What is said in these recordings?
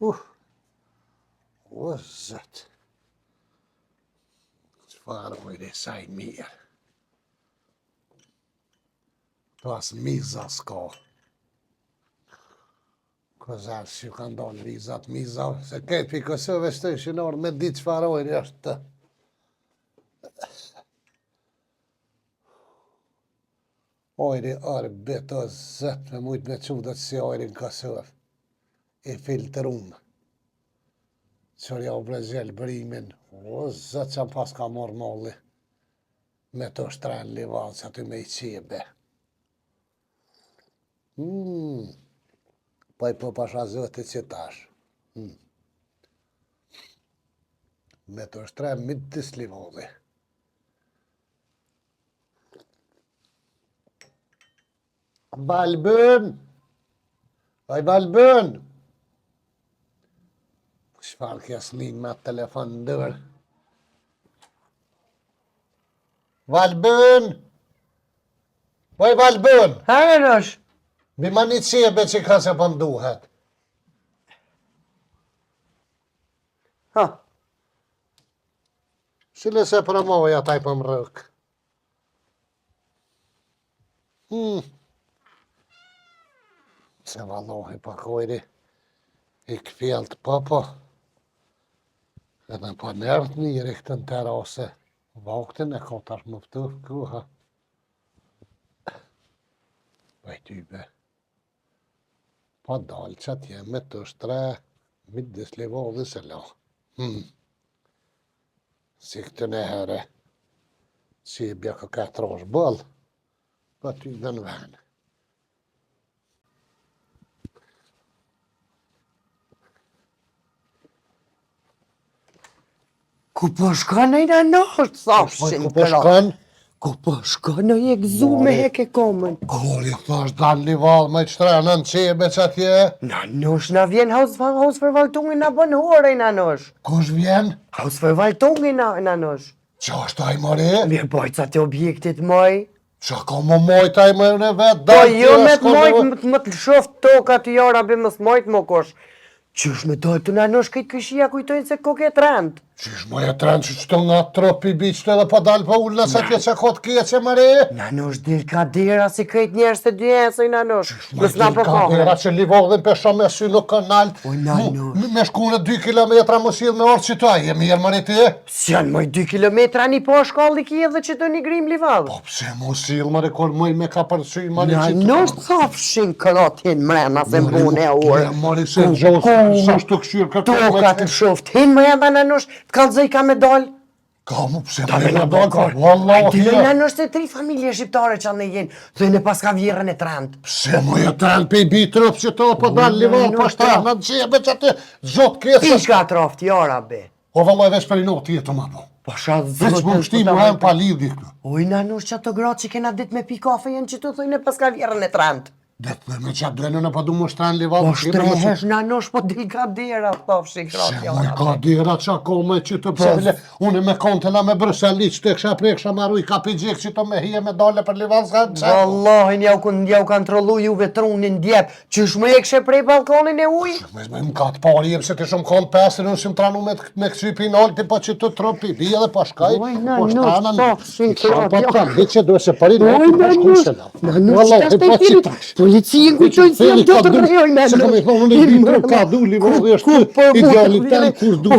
O, zët. Çfarë ojri saj mirë. Pas miza s'ka. Kozarë që ka ndonë vizat, se këtë për Kosovë shtë ishin orë me ditë çfarë ojri është të. Ojri arë beto zët me mujtë me qudët si ojri në Kosovë. I filtrumë. Qërja u Brazil bërimin, o zët që pas ka morë molli. Me të shtrenë livalë që aty me i qibe. Po i po pasha zëti që tash. Me të shtrenë midis livalli. Balbën! Oj Balbën! Shfarë kja s'nin me telefon në dërë. Valbën! Oj Valbën! Herë është? Bima një qebe që ka se për nduhet. Ha? Shile se promovë ataj për më rëk. Se valohi për kojri. I këfjelt po. Edhe po nërët njëri këtë në terase. Vaktin e ka tash më pëtu, kuha. Tybe. Pa dalë që atje me të shtre, midis livalli se la. Si këtë në herë, si i bja ka 4 është bëllë, pa ty dhe në venë. Ku po shkon e në nështë, thashin Ku po shkon? Ku po shkon e e gëzu me heke komën. Kori, thash dan livall me qtrenë në qebe që atje. Na nosh na vjen hausverwaltungen na bën hore na nosh. Kush vjen? Hausverwaltungen na nosh. Qa është taj mëri? Mirë bojtë atë objektit moj. Qa ka më mojt aj më në vetë? Po jo me të mojt më të shoft toka të jara be më të mojt më kosh. Qysh me dojtë të na nosh këtë këshia kujtojnë se koke të rënd. Qysh më e trend që qëto nga tropi biqtë edhe pa dalë pa ullë nëse tje që kotë kje mëri? Na nosh dil ka dera si krejt njerës të dyesoj na nosh. Qysh më dil ka dera që livallin pesha me sy nuk ka nalë. Na nosh. Me shku në 2 kilometra më silë me orë që ta, je mirë mëri ti? Si janë moj 2 kilometra një po shkalli ki edhe që të një grim livall. Po pse mu silë mëri kur mëj me ka përsy mëri Na që nosh thafshin kratin mrena se mbune e orë. Mëri se gjosë sa shtë këshyrë këtë Toka të shoft, hin më edhe në nosh, të kalzoj ka me dal. Ka mu pse më në dalë, wallahi. Dile në nosh të 3 familje shqiptare që anë në jenë, dhe në pas ka vjerën e trend. Pse më e trend pe i bitrëp që to po dalë livall pa shtrah në gjebe që atë zotë kjesë. Pishka troft, jara be. O vallaj veç për i notë jetë ma po. Po shatë Veç më mështi mu hem pa lidhi këtë. Oj, në nosh që ato gratë që kena dit me pi kafe jenë që të thujnë pas ka vjerën e trend. Dhe me që drejnë në pa du më shtrenë livall. Po shtrehesh në nosh po dil ka dera, thafshin kratë Se jara. më ka dira që ako me që të pëse. Unë me kontela me Bruseli që të kësha prej kësha maru i kapi gjek që të me hije me dale për livall s'ka në qenë. Wallahin jau kontrolu juve trunin djep, qysh më e këshe prej balkonin e uj? Me më ka të pari jem se të shumë konë pesër, unë shumë tranu me këtëri pinalti, po që të tropi, bia dhe po shkaj, po shtrana në... Po të kam, ditë që duhe se pari në të pashkuj se la. Wallahi, po që tash. Policien kujtojnë si jam do të rejoj me Se kam e thonë në vitër ka du, livallë është idealitet kur du.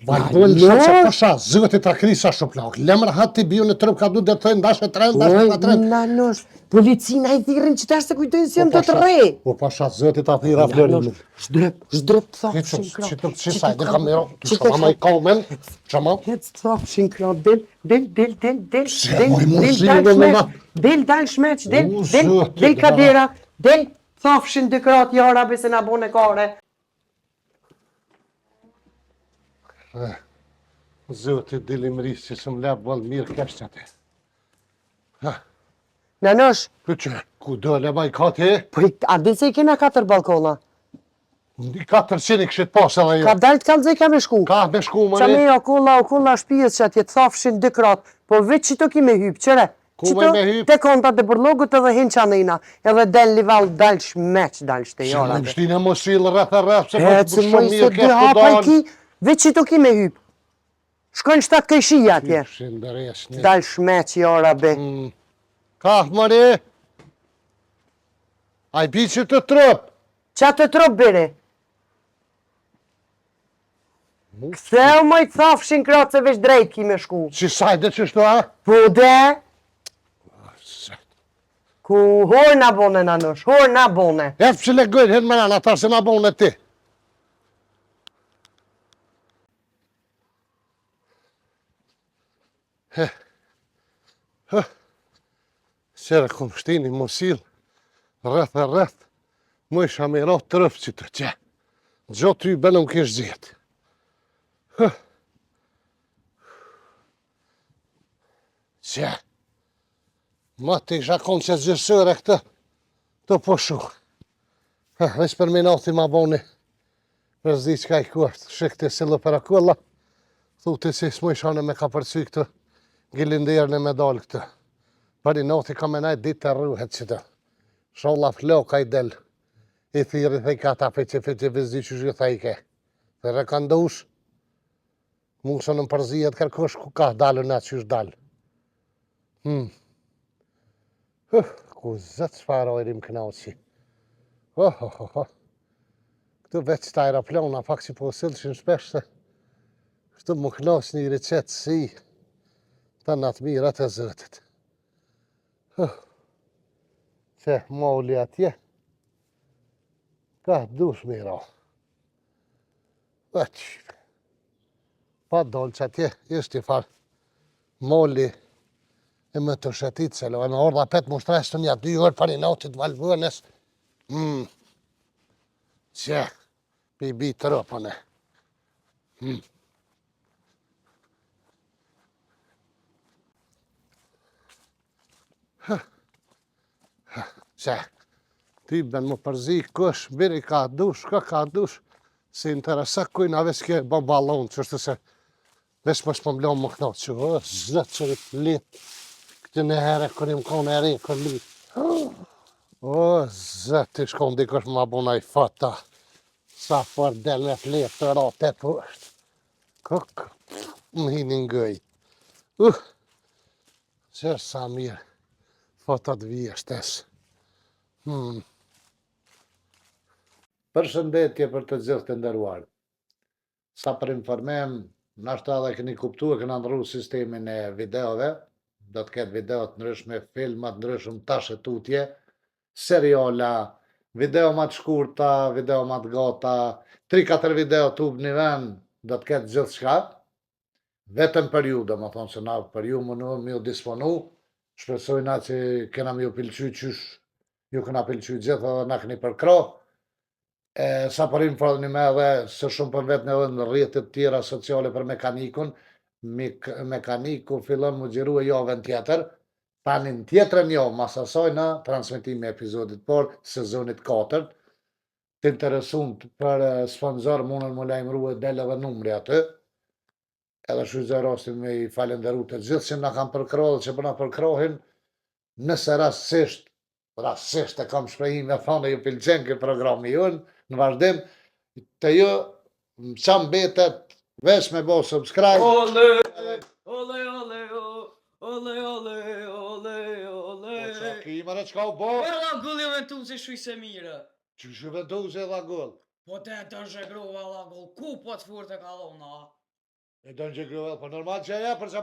Valbon që pasha, zëti ta krisa shuplak. Lemër hat të biju në trëp ka du dhe të thënë dashë trend, dashë ka trend. Nanosh, policina i thirin që tash se kujtojnë si jam do të rej. Po pasha, zëti ta thira florimin. Shdrep të thafshin Që të qisa e dhe kamero, që ma i komen, që ma. Hec të thafshin kra, del, dal shmeq, del kadera, del thafshin dy krat jara bese na bone kare. Zëti dilimris që së më lepë valë mirë kesh që ati. Nanosh, Për që, ku do leba i ka ti? a din se i kena 4 balkona? 400 i këshit pas edhe jo. Ka dal të kalzej ka me shku. Ka me shku më Qa ne? me o kulla shpijes që atje të thafshin 2 krat, po veç që to ki me hyp, qëre? Ku me me hyp? Te kontat e përlogut edhe hin qanina. Edhe del lival, dal shmeq, dal shte Se jora. më mështin e mos silë rreth e rreth, se E, për që shumë moj se mirë dy kesh të hapa i dalë. ki, veç që to ki me hyp. Shkojnë 7 këjshia atje. Shëndëresh një. Dal shmeq jora be. Ka, mëri? A i bi që të trëp? Qa të trop bere? Ktheu moj thafshin kratë se veç drejt ki me shku. Si sajde që shto, a? Po de, ku hor na bone nanush, hor na bone. E të që le gëjnë, hen më rana, ta se ma bonë e ti. Qere kom shtini mosil, rreth e rreth, mu isha me ra tërëf që të qe. Gjo ty belëm kish gjithë. Qe. Ma të isha konë që gjësëre këtë, të po shu. Vesh për minati ma boni, për zdi qka i kuart, shikti si lë për akulla, thuti si s'mu isha në me ka përcy këtë, gilinderën e medal këtë. Për i noti ka me najt ditë të rruhet që të. Sholla floka i del. I thiri thej ka ta fe që vizdi që zhjë thej ke. Dhe rekandush, mungë në përzijet kërkosh ku ka dalë në atë që është dalë. Ku zëtë shfarojrim kënaqi. Këtu veç të aeroplana, pak që po sëllëshin shpesh se këtu më kënaqë një recetë si të natë mirat e zëtit. Se moli atje, ka dush mira. Pa dolë që atje, ishtë i farë moli e më të shetit, se lo e në orda 5 më shtreshtë të një 2 orë për i natit valvënës. Që, pi bi të rëpëne. Që, ty ben më përzi kësh, biri ka dush, ka dush, si interesa kujnë aves kje bë balon, që është se vesh më shpëmblon më këto, që zëtë që rritë litë, këtë në herë kër im kone eri, kër litë. O, zëtë, i shkon dikosh më abona i fata, sa për del me fletë të rate e pështë. Këk, më hinin gëj. Që sa mirë, fatat vjeshtes. Përshëndetje për të gjithë të nderuar. Sa për informem, nashta edhe keni kuptu e këna ndru sistemin e videove, do të ketë videot ndryshme, filmat ndryshme, tashe tutje, seriala, video ma të shkurta, video ma të gata, 3-4 video tub një vend, do të ketë gjithë shka, vetëm për ju, do më thonë se na për ju më në ju disponu, shpresojna që kena më ju pilqy qysh, ju këna pilqy gjithë edhe na këni përkro, sa për informni me edhe së shumë për vetë edhe në rrjetet tjera sociale për mekanikun, mekaniku fillon më gjiru e javën tjetër, tanin tjetërën javë, mas asaj në transmitimi e epizodit por, sezonit 4, të interesun për sponsor mundën më lajmëru e del edhe numri aty, edhe shuzë rastin me i falenderu të gjithë që nga kam përkro dhe që përna përkrohin, nëse rastisht e kam shprehim e thonë ju pilqen këtë programi jun, në vazhdim, të ju më qam betet vesh me bo subscribe. Ole, ole, ole, ole, ole, ole, ole. Po qa ki më në qka u bo? Për la gull juventu se shuj se mire. Që juventu se dha gull? Po te të zhegrova la gull, ku po të furë të kalona? E do në gjegruvel, po normal që e për që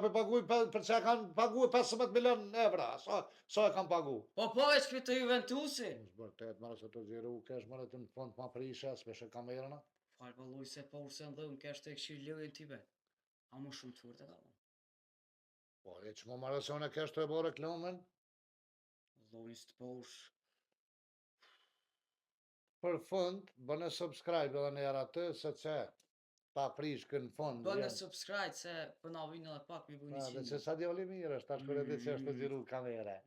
për që kanë pagu 15 milion evra, sa e kanë pagu? Po veç për të Juventusi? Vërtet, mërë se të gjiru, kesh mërë të në fond ma prishe, s'peshe kamerëna. Falë vëlluj se po urse në dhëmë, kesh të këshirë lëjën t'i be. A më shumë të furë të kalona? Po, e që më marësone kesh të e bo reklamen? Lojnë së të po ush. Për fund, bëne subscribe edhe në jara të, se që ta prish kënë fund. Bëne subscribe se për na vinë edhe pak mi bëni Dhe që sa djoli mirë është, tash kërë edhe që është të gjiru kamere.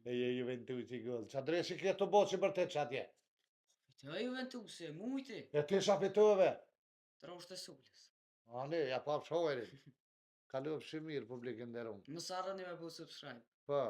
E je Juventusi gull. Qa dreshi kje të bo që bërtet që atje? Të Juventusi, mujti. E ti sha fitove? Trosh të sullës. Ani, ja pa pëshojri. Kalu pëshi mirë publikin derum. Mësarën i me bu subscribe. Po.